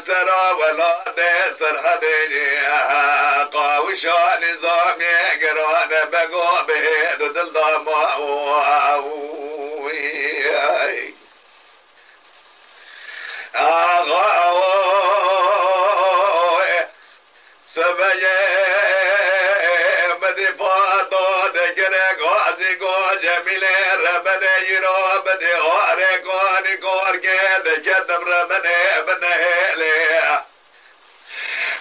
سرا ولا سرحدي قاوشا نظام يقران بقو بهيد دل ضماوي آغاوي سبجي مدي فاضو دقري قوزي قو جميلي ربني يرو بدي غاري قواني قورقي دقدم ربني بنهيلي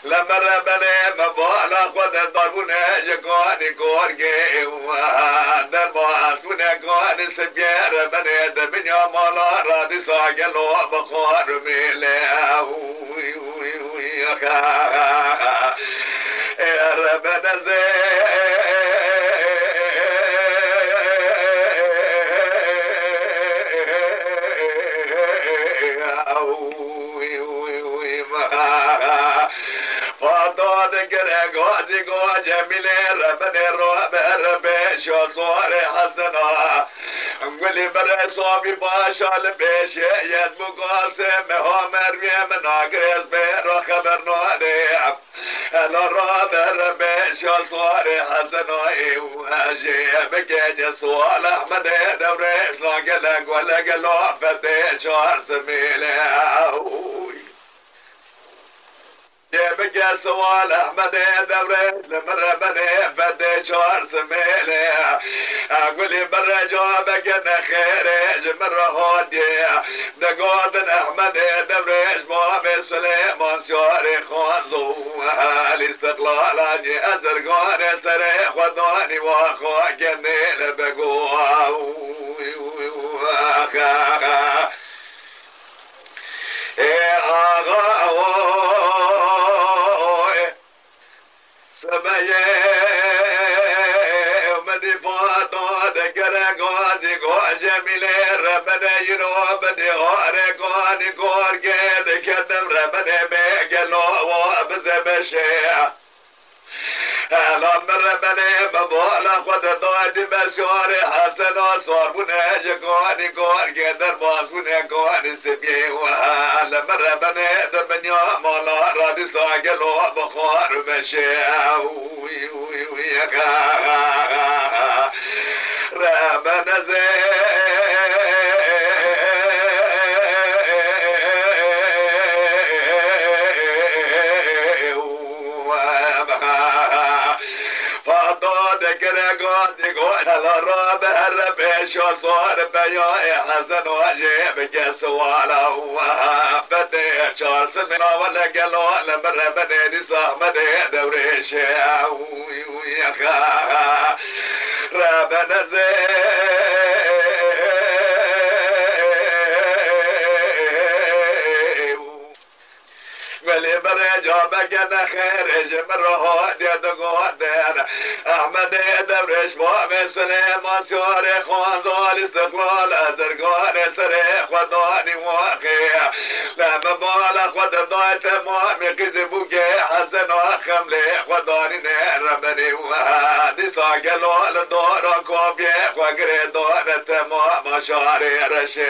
لما ربني مبالا خود ضربونا جقواني قورقي در باسونا قواني سبيا ربني دبنيا مالا رادي ساقلو بخور ميلي يا ربنا قوزي قو جميلي ربني روح بربي شو صوري حسنا نقولي بري صوبي باشا لبيش يد مقاسم هو مرمي من اقريز بيرو خبر نودي انا روح بربي شو صوري حسنا واجي بقيني صوال احمد دوريش لا قلق ولا قلوب فتي شهر سميلي بقى سوال احمد دوريش لمرة بني بدي شهر سميلي اقولي برا جوابك انا خيرج مرة هودي دقود احمد دوريش مامي سليمان شهري خوانزو الاستقلال اني ازرقوني سريح ودوني واخوك النيل بقوا سبايا ومدي فاطو دقرا قوزي قو جميلي ربنا يرو بدي غاري قواني قورقي دكتم ربنا بيقلو وبزبشي لما ربنا مبولا خد ضادي بشوري حسن وصور بناجي قواني قورقي درباس بنا قواني سبيه لما ربنا دبنيا مولا رادي ساقلو بخور مشي ربنا شو صار بيا حسن وجيبك سوالا وفتي شار سمنا ولا قالوا لما ربنا صاحب دوريش ويا ربنا ولي برجابك انا خارج مرة دقودر احمد دوريش مؤمن سليمان شوري خوانزو الاستقلال ازرقاني سريح وداني واقع لما بالا خود ضايت مؤمن كذبوكي حسن وخملي وداني نربني وهادي ساقلو لدورا كوبي وقري دورة مؤمن شوري رشي